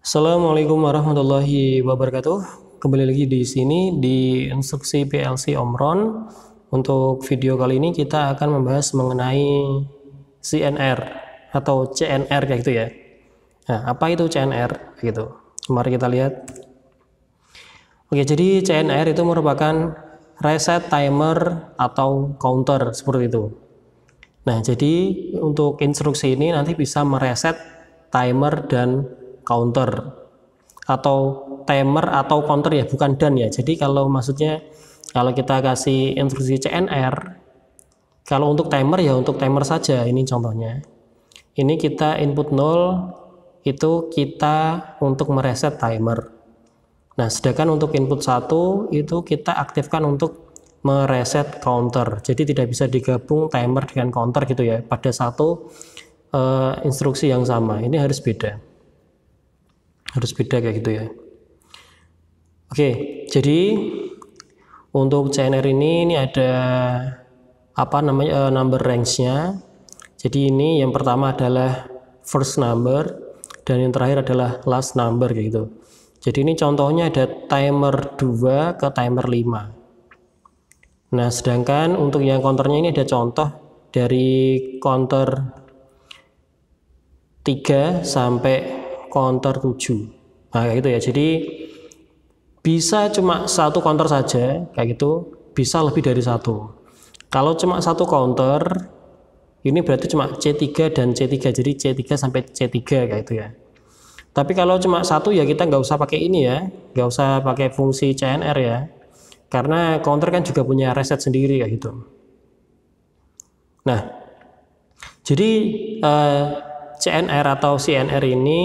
Assalamualaikum warahmatullahi wabarakatuh. Kembali lagi di sini di instruksi PLC Omron. Untuk video kali ini kita akan membahas mengenai CNR atau CNR kayak gitu ya. Nah, apa itu CNR gitu? Mari kita lihat. Oke, jadi CNR itu merupakan reset timer atau counter seperti itu. Nah, jadi untuk instruksi ini nanti bisa mereset timer dan counter, atau timer atau counter ya, bukan dan ya. Jadi kalau maksudnya kalau kita kasih instruksi CNR, kalau untuk timer ya untuk timer saja. Ini contohnya. Ini kita input 0, itu kita untuk mereset timer. Nah, sedangkan untuk input 1 itu kita aktifkan untuk mereset counter. Jadi tidak bisa digabung timer dengan counter gitu ya pada satu instruksi yang sama. Ini harus beda kayak gitu ya. Oke, jadi untuk CNR ini ada apa namanya number range-nya. Jadi ini yang pertama adalah first number dan yang terakhir adalah last number kayak gitu. Jadi ini contohnya ada timer 2 ke timer 5. Nah, sedangkan untuk yang counternya ini ada contoh dari counter 3 sampai counter 7. Nah, kayak gitu ya. Jadi bisa cuma satu counter saja kayak gitu, bisa lebih dari satu. Kalau cuma satu counter, ini berarti cuma C3 dan C3. Jadi C3 sampai C3 kayak gitu ya. Tapi kalau cuma satu ya kita nggak usah pakai ini ya, nggak usah pakai fungsi CNR ya. Karena counter kan juga punya reset sendiri kayak gitu. Nah, jadi CNR atau CNR ini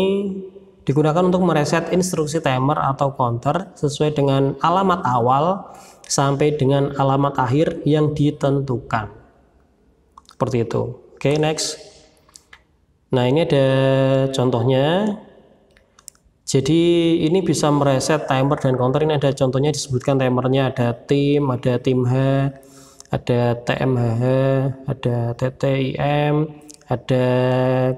digunakan untuk mereset instruksi timer atau counter sesuai dengan alamat awal sampai dengan alamat akhir yang ditentukan. Seperti itu. Oke, next. Nah, ini ada contohnya. Jadi ini bisa mereset timer dan counter. Ini ada contohnya, disebutkan timernya ada tim H, ada TMHH, ada TTIM, ada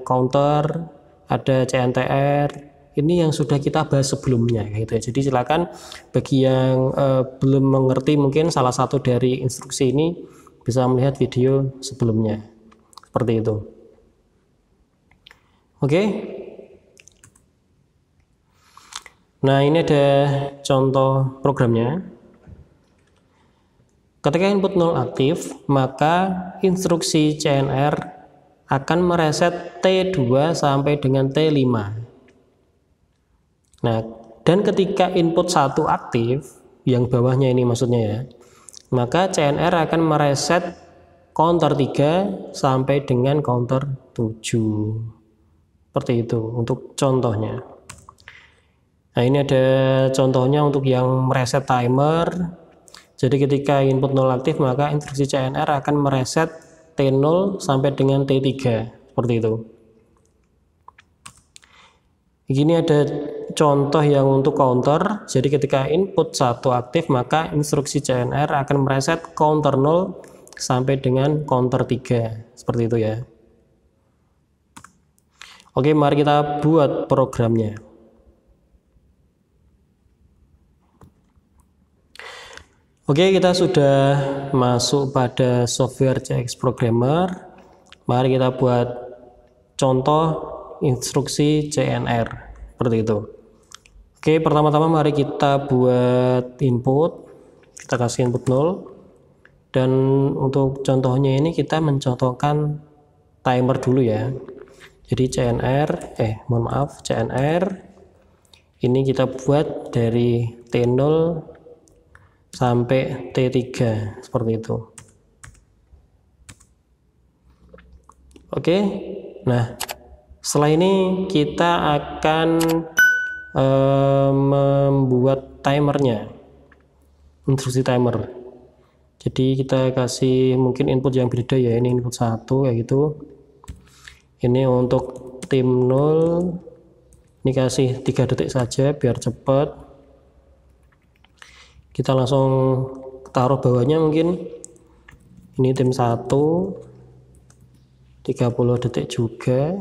counter, ada CNTR. Ini yang sudah kita bahas sebelumnya gitu ya. Jadi silakan bagi yang belum mengerti mungkin salah satu dari instruksi ini bisa melihat video sebelumnya. Seperti itu. Oke. Nah, ini ada contoh programnya. Ketika input 0 aktif, maka instruksi CNR akan mereset T2 sampai dengan T5. Nah, dan ketika input 1 aktif, yang bawahnya ini maksudnya ya, maka CNR akan mereset counter 3 sampai dengan counter 7. Seperti itu untuk contohnya. Nah, ini ada contohnya untuk yang mereset timer. Jadi ketika input 0 aktif, maka instruksi CNR akan mereset T0 sampai dengan T3. Seperti itu. Ini ada contoh yang untuk counter. Jadi ketika input 1 aktif, maka instruksi CNR akan mereset counter 0 sampai dengan counter 3. Seperti itu ya. Oke, mari kita buat programnya. Oke, kita sudah masuk pada software CX Programmer. Mari kita buat contoh instruksi CNR seperti itu. Oke, pertama-tama mari kita buat input. Kita kasih input 0. Dan untuk contohnya ini kita mencontohkan timer dulu ya. Jadi CNR ini kita buat dari T0 sampai T3 seperti itu. Oke, nah setelah ini kita akan membuat timernya, instruksi timer. Jadi kita kasih mungkin input yang berbeda ya, ini input 1 kayak gitu. Ini untuk tim 0, ini kasih 3 detik saja biar cepat. Kita langsung taruh bawahnya mungkin ini tim 1, 30 detik juga.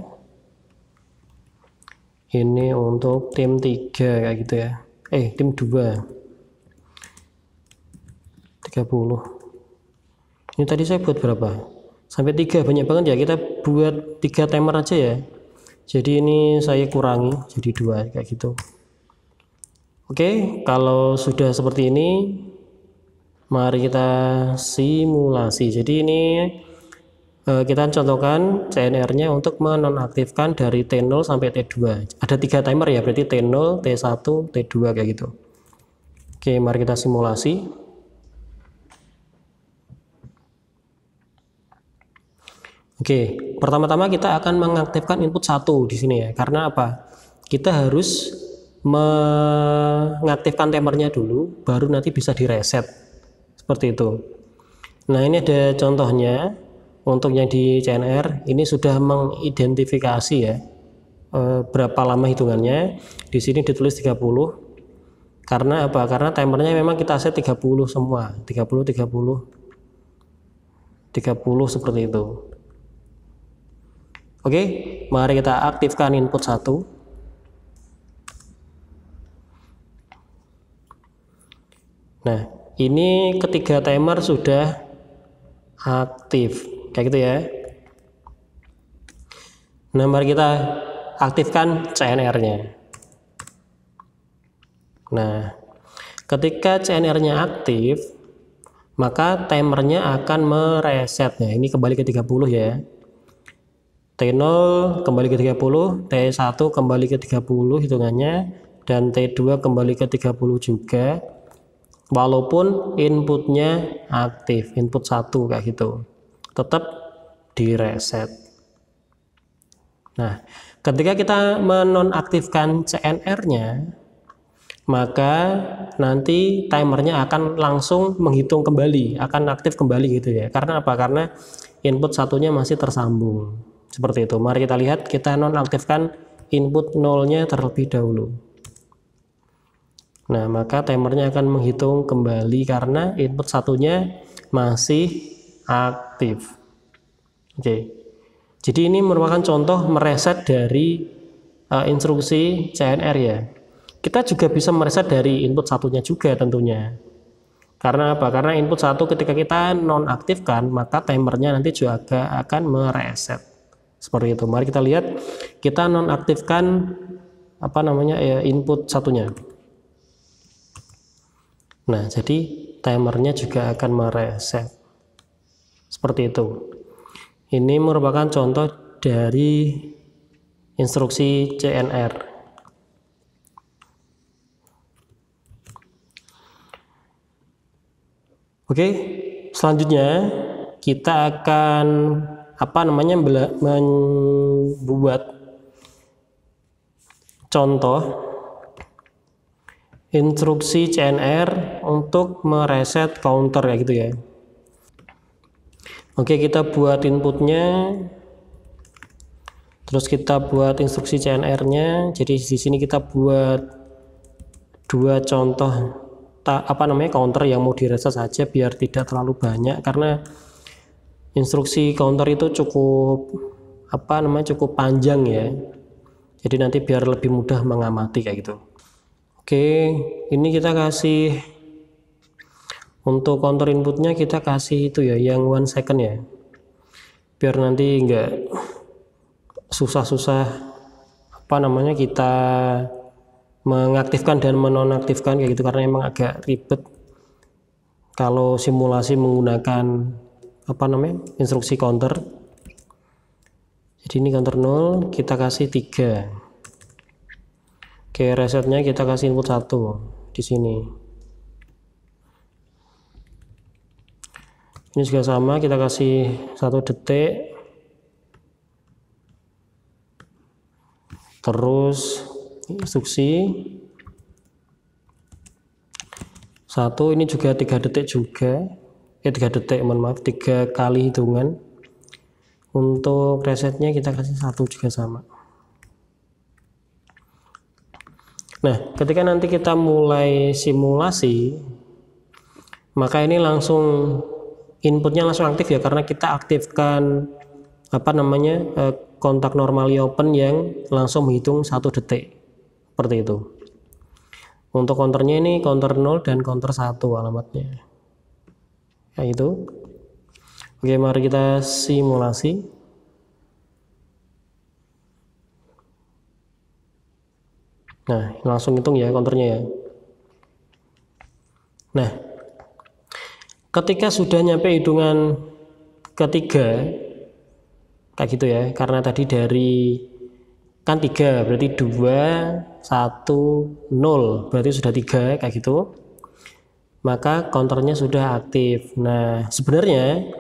Ini untuk tim 3 kayak gitu ya. Tim 2. 30. Ini tadi saya buat berapa? Sampai 3, banyak banget ya. Kita buat 3 timer aja ya. Jadi ini saya kurangi jadi 2 kayak gitu. Oke, kalau sudah seperti ini, mari kita simulasi. Jadi ini kita contohkan CNR-nya untuk menonaktifkan dari T0 sampai T2. Ada 3 timer ya, berarti T0, T1, T2 kayak gitu. Oke, mari kita simulasi. Oke, pertama-tama kita akan mengaktifkan input 1 di sini ya. Karena apa? Kita harus mengaktifkan timernya dulu, baru nanti bisa direset. Seperti itu. Nah, ini ada contohnya. Untuk yang di CNR ini sudah mengidentifikasi ya berapa lama hitungannya. Di sini ditulis 30. Karena apa? Karena timernya memang kita set 30 semua. 30 seperti itu. Oke, mari kita aktifkan input 1. Nah, ini ketiga timer sudah aktif. Kayak gitu ya. Nah, mari kita aktifkan CNR-nya. Nah, ketika CNR-nya aktif, maka timernya akan mereset. Nah, ini kembali ke 30 ya. T0 kembali ke 30, T1 kembali ke 30 hitungannya, dan T2 kembali ke 30 juga. Walaupun inputnya aktif, input 1 kayak gitu. Tetap direset. Nah, ketika kita menonaktifkan CNR-nya, maka nanti timernya akan langsung menghitung kembali, akan aktif kembali gitu ya. Karena apa? Karena input satunya masih tersambung. Seperti itu. Mari kita lihat, kita nonaktifkan input 0-nya terlebih dahulu. Nah, maka timernya akan menghitung kembali karena input satunya masih aktif. Oke. Jadi ini merupakan contoh mereset dari instruksi CNR ya. Kita juga bisa mereset dari input satunya juga tentunya. Karena apa? Karena input 1 ketika kita nonaktifkan, maka timernya nanti juga akan mereset. Seperti itu. Mari kita lihat, kita nonaktifkan input satunya. Nah, jadi timernya juga akan mereset. Seperti itu. Ini merupakan contoh dari instruksi CNR. Oke, selanjutnya kita akan membuat contoh instruksi CNR untuk mereset counter ya gitu ya. Oke, kita buat inputnya, terus kita buat instruksi CNR-nya. Jadi di sini kita buat 2 contoh counter yang mau direset saja biar tidak terlalu banyak, karena instruksi counter itu cukup panjang ya. Jadi nanti biar lebih mudah mengamati kayak gitu. Oke, ini kita kasih untuk counter inputnya, kita kasih itu ya yang 1 second ya, biar nanti enggak susah-susah kita mengaktifkan dan menonaktifkan kayak gitu, karena emang agak ribet kalau simulasi menggunakan instruksi counter. Jadi ini counter 0, kita kasih 3. Oke, resetnya kita kasih input 1 di sini. Ini juga sama, kita kasih 1 detik. Terus instruksi 1 ini juga 3 detik juga. 3 detik, 3 kali hitungan. Untuk resetnya kita kasih 1 juga sama. Nah, ketika nanti kita mulai simulasi, maka ini langsung inputnya langsung aktif ya, karena kita aktifkan kontak normally open yang langsung menghitung 1 detik. Seperti itu. Untuk counternya ini counter 0 dan counter 1 alamatnya. Kayak itu. Oke, mari kita simulasi. Nah, langsung hitung ya counternya ya. Nah, ketika sudah nyampe hitungan ketiga, kayak gitu ya, karena tadi dari kan 3 berarti 2 1 0 berarti sudah 3 kayak gitu, maka counternya sudah aktif. Nah, sebenarnya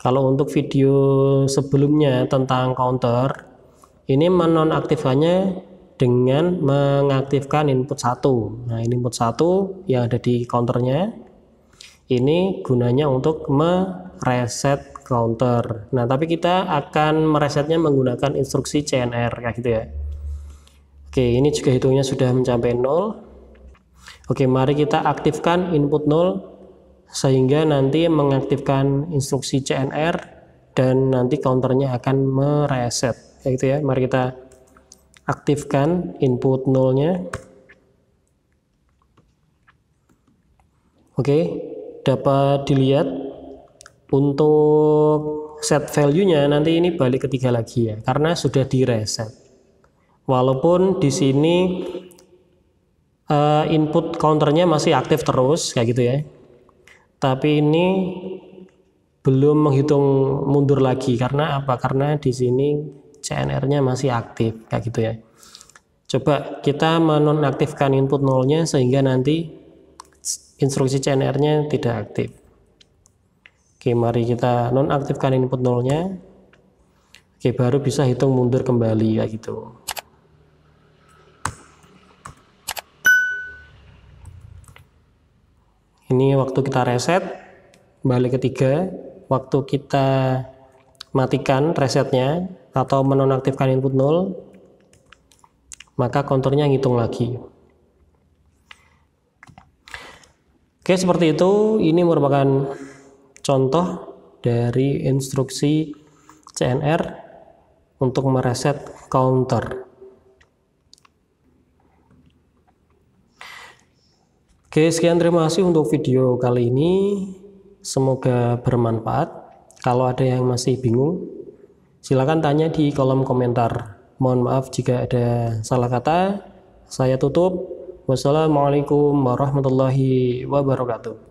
kalau untuk video sebelumnya tentang counter ini menonaktifkannya dengan mengaktifkan input 1. Nah, ini input 1 yang ada di counternya ini gunanya untuk mereset counter. Nah, tapi kita akan meresetnya menggunakan instruksi CNR kayak gitu ya. Oke, ini juga hitungnya sudah mencapai 0. Oke, mari kita aktifkan input 0 sehingga nanti mengaktifkan instruksi CNR dan nanti counternya akan mereset kayak gitu ya. Mari kita aktifkan input 0-nya. Oke, dapat dilihat untuk set value-nya nanti ini balik ke 3 lagi ya, karena sudah direset. Walaupun di sini input counternya masih aktif terus kayak gitu ya, tapi ini belum menghitung mundur lagi. Karena apa? Karena di sini CNR-nya masih aktif kayak gitu ya. Coba kita menonaktifkan input 0-nya sehingga nanti instruksi CNR-nya tidak aktif. Oke, mari kita nonaktifkan input 0-nya. Oke, baru bisa hitung mundur kembali kayak gitu. Ini waktu kita reset, balik ke 3. Waktu kita matikan resetnya atau menonaktifkan input 0, maka counternya ngitung lagi. Oke, seperti itu. Ini merupakan contoh dari instruksi CNR untuk mereset counter. Oke, sekian, terima kasih untuk video kali ini. Semoga bermanfaat. Kalau ada yang masih bingung, silakan tanya di kolom komentar. Mohon maaf jika ada salah kata. Saya tutup. Wassalamualaikum warahmatullahi wabarakatuh.